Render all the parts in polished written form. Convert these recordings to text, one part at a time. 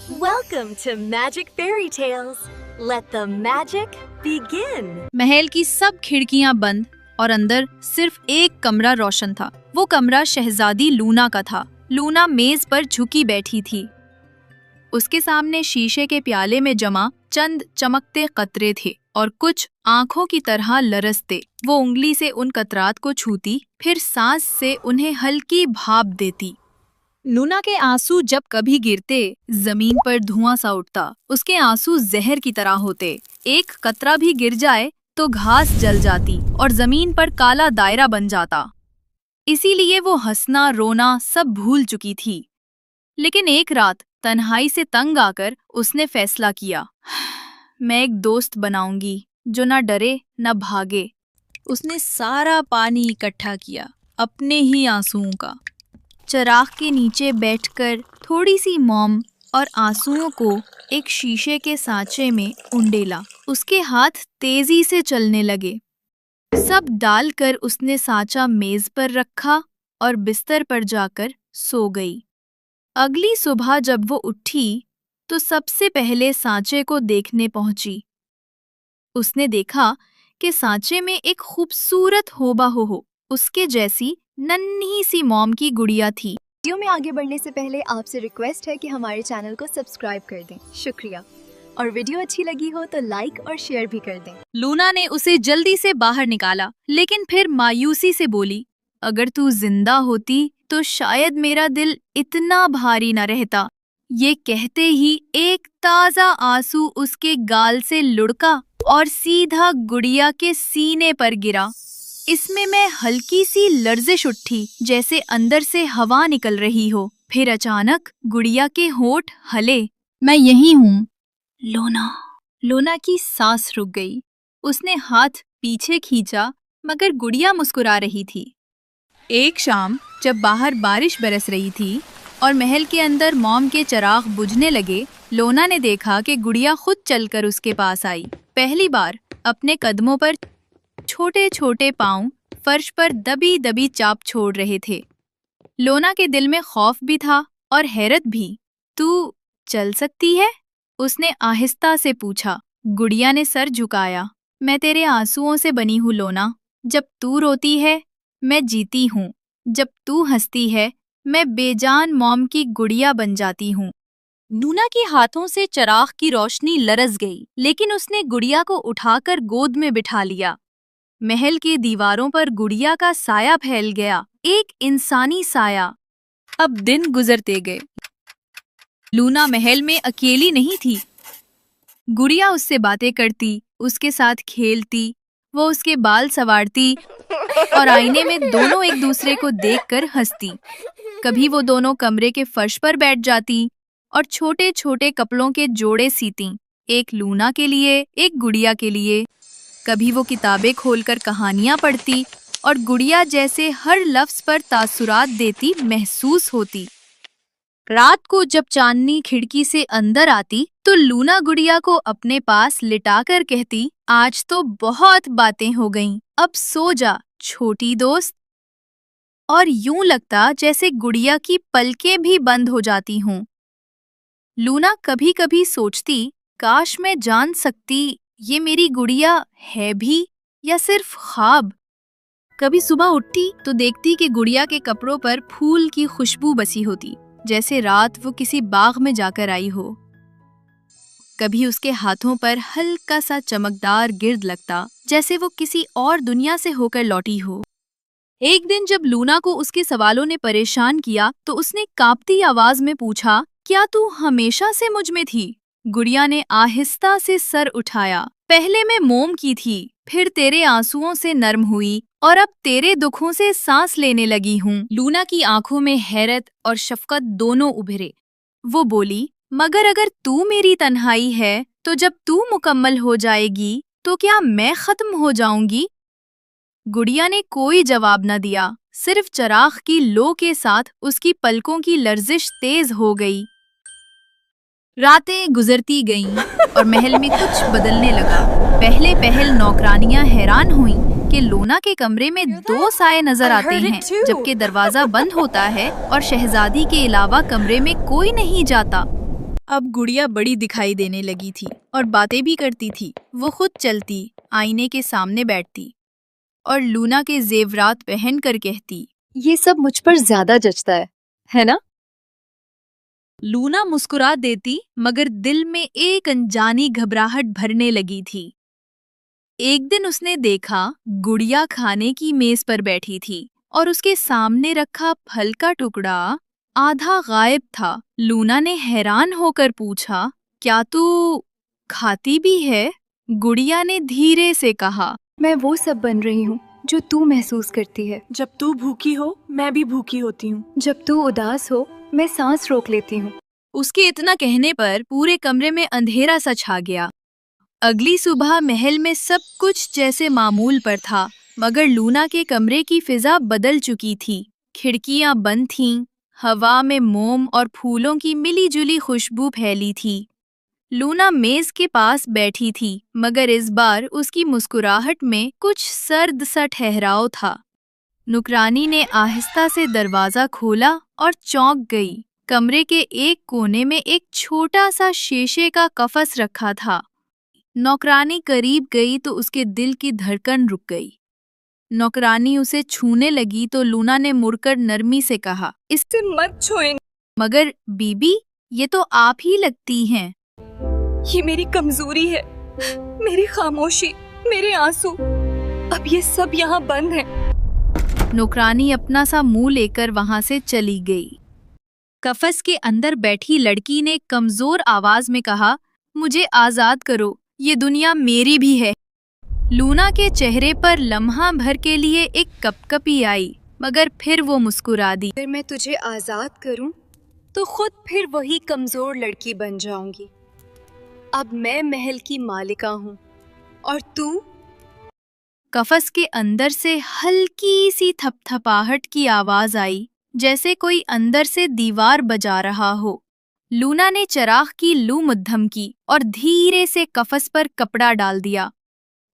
Welcome to Magic Fairy Tales. Let the magic begin. महल की सब खिड़कियां बंद और अंदर सिर्फ एक कमरा रोशन था। वो कमरा शहजादी लूना का था। लूना मेज पर झुकी बैठी थी। उसके सामने शीशे के प्याले में जमा चंद चमकते कतरे थे और कुछ आंखों की तरह लरसते। वो उंगली से उन कतरात को छूती, फिर सांस से उन्हें हल्की भाप देती। लूना के आंसू जब कभी गिरते, जमीन पर धुआं सा उठता। उसके आंसू जहर की तरह होते। एक कतरा भी गिर जाए तो घास जल जाती और जमीन पर काला दायरा बन जाता। इसीलिए वो हंसना रोना सब भूल चुकी थी। लेकिन एक रात तन्हाई से तंग आकर उसने फैसला किया, मैं एक दोस्त बनाऊंगी जो न डरे न भागे। उसने सारा पानी इकट्ठा किया, अपने ही आंसुओं का। चराग के नीचे बैठकर थोड़ी सी मोम और आंसुओं को एक शीशे के सांचे में उंडेला। उसके हाथ तेजी से चलने लगे। सब डालकर उसने सांचा मेज पर रखा और बिस्तर पर जाकर सो गई। अगली सुबह जब वो उठी तो सबसे पहले सांचे को देखने पहुंची। उसने देखा कि सांचे में एक खूबसूरत होबाहू उसके जैसी नन्ही सी मोम की गुड़िया थी। वीडियो में आगे बढ़ने से पहले आपसे रिक्वेस्ट है कि हमारे चैनल को सब्सक्राइब कर दें। शुक्रिया। और वीडियो अच्छी लगी हो तो लाइक और शेयर भी कर दें। लूना ने उसे जल्दी से बाहर निकाला, लेकिन फिर मायूसी से बोली, अगर तू जिंदा होती तो शायद मेरा दिल इतना भारी न रहता। ये कहते ही एक ताजा आंसू उसके गाल से लुढ़का और सीधा गुड़िया के सीने पर गिरा। इसमें मैं हल्की सी लर्जिश उठी, जैसे अंदर से हवा निकल रही हो। फिर अचानक गुड़िया के होंठ हिले। मैं यही हूँ लोना। लोना की सांस रुक गई। उसने हाथ पीछे खींचा, मगर गुड़िया मुस्कुरा रही थी। एक शाम जब बाहर बारिश बरस रही थी और महल के अंदर मोम के चिराग बुझने लगे, लोना ने देखा कि गुड़िया खुद चलकर उसके पास आई। पहली बार अपने कदमों पर छोटे छोटे पांव फर्श पर दबी दबी चाप छोड़ रहे थे। लोना के दिल में खौफ भी था और हैरत भी। तू चल सकती है? उसने आहिस्ता से पूछा। गुड़िया ने सर झुकाया। मैं तेरे आंसुओं से बनी हूँ लोना। जब तू रोती है मैं जीती हूँ, जब तू हंसती है मैं बेजान मोम की गुड़िया बन जाती हूँ। लूना के हाथों से चिराग की रोशनी लरस गई, लेकिन उसने गुड़िया को उठाकर गोद में बिठा लिया। महल के दीवारों पर गुड़िया का साया फैल गया, एक इंसानी साया। अब दिन गुजरते गए। लूना महल में अकेली नहीं थी। गुड़िया उससे बातें करती, उसके साथ खेलती, वो उसके बाल संवारती और आईने में दोनों एक दूसरे को देखकर हंसती। कभी वो दोनों कमरे के फर्श पर बैठ जाती और छोटे छोटे कपड़ों के जोड़े सीती, एक लूना के लिए, एक गुड़िया के लिए। कभी वो किताबें खोलकर कहानियां पढ़ती और गुड़िया जैसे हर लफ्ज पर तासुरात देती महसूस होती। रात को जब चांदनी खिड़की से अंदर आती तो लूना गुड़िया को अपने पास लिटाकर कहती, आज तो बहुत बातें हो गईं, अब सो जा छोटी दोस्त। और यूं लगता जैसे गुड़िया की पलकें भी बंद हो जाती हों। लूना कभी कभी सोचती, काश मैं जान सकती ये मेरी गुड़िया है भी या सिर्फ ख्वाब। कभी सुबह उठती तो देखती कि गुड़िया के कपड़ों पर फूल की खुशबू बसी होती, जैसे रात वो किसी बाग में जाकर आई हो। कभी उसके हाथों पर हल्का सा चमकदार गिर्द लगता, जैसे वो किसी और दुनिया से होकर लौटी हो। एक दिन जब लूना को उसके सवालों ने परेशान किया तो उसने कांपती आवाज में पूछा, क्या तू हमेशा से मुझ में थी? गुड़िया ने आहिस्ता से सर उठाया। पहले मैं मोम की थी, फिर तेरे आंसुओं से नर्म हुई और अब तेरे दुखों से सांस लेने लगी हूँ। लूना की आंखों में हैरत और शफकत दोनों उभरे। वो बोली, मगर अगर तू मेरी तन्हाई है तो जब तू मुकम्मल हो जाएगी तो क्या मैं खत्म हो जाऊंगी? गुड़िया ने कोई जवाब न दिया, सिर्फ चिराग की लो के साथ उसकी पलकों की लर्जिश तेज हो गई। रातें गुजरती गईं और महल में कुछ बदलने लगा। पहले पहल नौकरानियां हैरान हुईं कि लोना के कमरे में दो साए नजर आते हैं, जबकि दरवाजा बंद होता है और शहजादी के अलावा कमरे में कोई नहीं जाता। अब गुड़िया बड़ी दिखाई देने लगी थी और बातें भी करती थी। वो खुद चलती, आईने के सामने बैठती और लूना के जेवरात पहन कर कहती, ये सब मुझ पर ज्यादा जचता है ना? लूना मुस्कुरा देती, मगर दिल में एक अनजानी घबराहट भरने लगी थी। एक दिन उसने देखा गुड़िया खाने की मेज पर बैठी थी और उसके सामने रखा फल का टुकड़ा आधा गायब था। लूना ने हैरान होकर पूछा, क्या तू खाती भी है? गुड़िया ने धीरे से कहा, मैं वो सब बन रही हूँ जो तू महसूस करती है। जब तू भूखी हो मैं भी भूखी होती हूँ। जब तू उदास हो मैं सांस रोक लेती हूँ। उसके इतना कहने पर पूरे कमरे में अंधेरा सा छा गया। अगली सुबह महल में सब कुछ जैसे मामूल पर था, मगर लूना के कमरे की फिजा बदल चुकी थी। खिड़कियां बंद थीं, हवा में मोम और फूलों की मिली जुली खुशबू फैली थी। लूना मेज के पास बैठी थी, मगर इस बार उसकी मुस्कुराहट में कुछ सर्द सा ठहराव था। नुकरानी ने आहिस्ता से दरवाजा खोला और चौंक गई। कमरे के एक कोने में एक छोटा सा शीशे का कफस रखा था। नौकरानी करीब गई तो उसके दिल की धड़कन रुक गई। नौकरानी उसे छूने लगी तो लूना ने मुड़कर नरमी से कहा, इससे मत छुए। मगर बीबी, ये तो आप ही लगती हैं। ये मेरी कमजोरी है, मेरी खामोशी, मेरे आंसू। अब ये सब यहाँ बंद है। नौकरानी अपना सा मुंह लेकर वहां से चली गई। कफस के अंदर बैठी लड़की ने कमजोर आवाज में कहा, मुझे आजाद करो, ये दुनिया मेरी भी है। लूना के चेहरे पर लम्हा भर के लिए एक कपकपी आई, मगर फिर वो मुस्कुरा दी। अगर मैं तुझे आजाद करूं तो खुद फिर वही कमजोर लड़की बन जाऊंगी। अब मैं महल की मालिका हूँ और तू? कफस के अंदर से हल्की सी थपथपाहट की आवाज आई, जैसे कोई अंदर से दीवार बजा रहा हो। लूना ने चराग की लू मद्धम की और धीरे से कफस पर कपड़ा डाल दिया।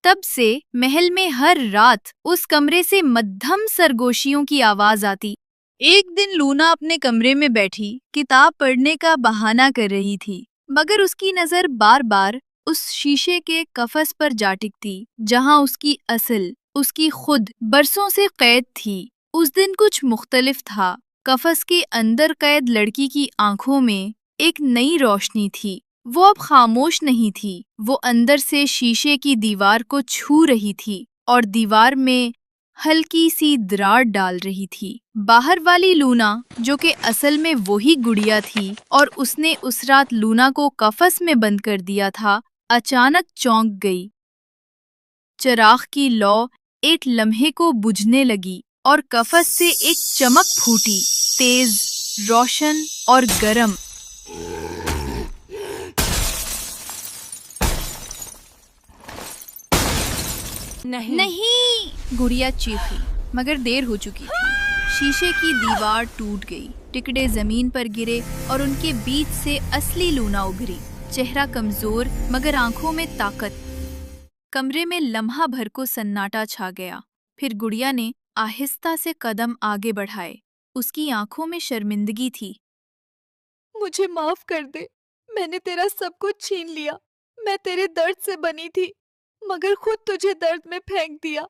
तब से महल में हर रात उस कमरे से मद्धम सरगोशियों की आवाज आती। एक दिन लूना अपने कमरे में बैठी किताब पढ़ने का बहाना कर रही थी, मगर उसकी नजर बार बार उस शीशे के कफस पर जा टिकती, जहां उसकी असल, उसकी खुद बरसों से कैद थी। उस दिन कुछ मुख्तलिफ था। कफस के अंदर कैद लड़की की आंखों में एक नई रोशनी थी। वो अब खामोश नहीं थी, वो अंदर से शीशे की दीवार को छू रही थी और दीवार में हल्की सी दरार डाल रही थी। बाहर वाली लूना, जो कि असल में वही गुड़िया थी और उसने उस रात लूना को कफस में बंद कर दिया था, अचानक चौंक गई। चराग की लौ एक लम्हे को बुझने लगी और कफस से एक चमक फूटी, तेज, रोशन और गरम। नहीं, गुड़िया चीखी, मगर देर हो चुकी थी। शीशे की दीवार टूट गई, टिकड़े जमीन पर गिरे और उनके बीच से असली लूना उभरी। चेहरा कमजोर मगर आंखों में ताकत। कमरे में लम्हा भर को सन्नाटा छा गया। फिर गुड़िया ने आहिस्ता से कदम आगे बढ़ाए। उसकी आंखों में शर्मिंदगी थी। मुझे माफ कर दे, मैंने तेरा सब कुछ छीन लिया। मैं तेरे दर्द से बनी थी, मगर खुद तुझे दर्द में फेंक दिया।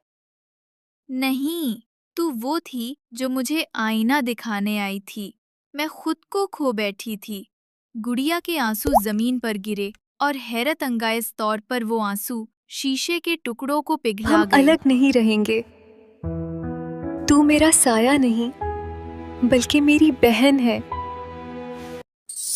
नहीं, तू वो थी जो मुझे आईना दिखाने आई थी। मैं खुद को खो बैठी थी। गुड़िया के आंसू जमीन पर गिरे और हैरत अंगाइज तौर पर वो आंसू शीशे के टुकड़ों को पिघला हम गए। अलग नहीं रहेंगे। तू मेरा साया नहीं, बल्कि मेरी बहन है।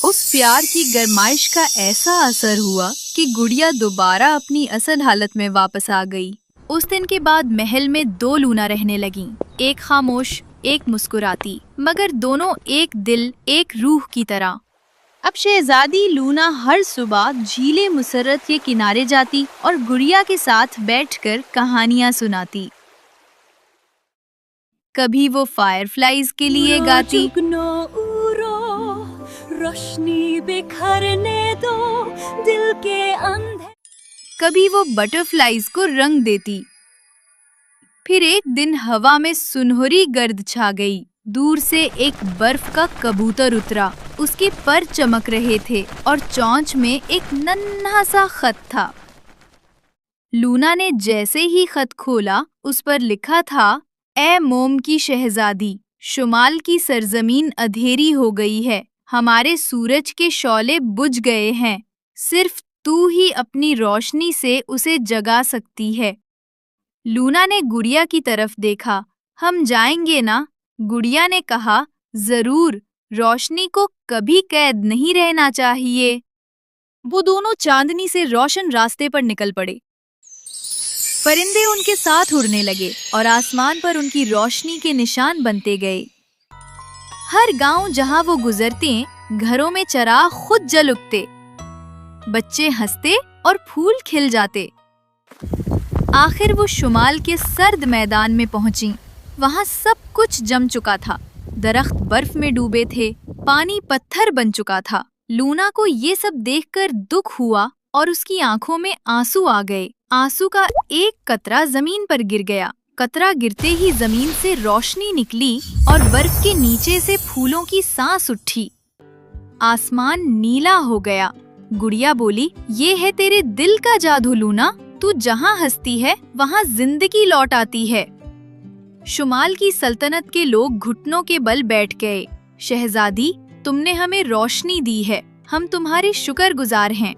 उस प्यार की गरमाइश का ऐसा असर हुआ कि गुड़िया दोबारा अपनी असल हालत में वापस आ गई। उस दिन के बाद महल में दो लूना रहने लगीं, एक खामोश, एक मुस्कुराती, मगर दोनों एक दिल, एक रूह की तरह। अब शहजादी लूना हर सुबह झीले मुसर्रत के किनारे जाती और गुड़िया के साथ बैठकर कहानियां सुनाती। कभी वो फायरफ्लाइज के लिए गाती, रोशनी बिखरने दो दिल के अंधेरे। कभी वो बटरफ्लाइज को रंग देती। फिर एक दिन हवा में सुनहरी गर्द छा गई। दूर से एक बर्फ का कबूतर उतरा उसके पर चमक रहे थे और चोंच में एक नन्हा सा खत था। लूना ने जैसे ही खत खोला, उस पर लिखा था, ए मोम की शहजादी, शुमाल की सरजमीन अंधेरी हो गई है, हमारे सूरज के शौले बुझ गए हैं, सिर्फ तू ही अपनी रोशनी से उसे जगा सकती है। लूना ने गुड़िया की तरफ देखा। हम जाएंगे ना? गुड़िया ने कहा, जरूर, रोशनी को कभी कैद नहीं रहना चाहिए। वो दोनों चांदनी से रोशन रास्ते पर निकल पड़े। परिंदे उनके साथ उड़ने लगे और आसमान पर उनकी रोशनी के निशान बनते गए। हर गांव जहां वो गुजरते, घरों में चराग खुद जल उठते, बच्चे हंसते और फूल खिल जाते। आखिर वो शुमाल के सर्द मैदान में पहुंची। वहां सब कुछ जम चुका था। दरख्त बर्फ में डूबे थे, पानी पत्थर बन चुका था। लूना को ये सब देखकर दुख हुआ और उसकी आंखों में आंसू आ गए। आंसू का एक कतरा जमीन पर गिर गया। कतरा गिरते ही जमीन से रोशनी निकली और बर्फ के नीचे से फूलों की सांस उठी। आसमान नीला हो गया। गुड़िया बोली, ये है तेरे दिल का जादू लूना, तू जहाँ हंसती है वहाँ जिंदगी लौट आती है। शुमाल की सल्तनत के लोग घुटनों के बल बैठ गए। शहजादी, तुमने हमें रोशनी दी है, हम तुम्हारे शुक्रगुजार हैं।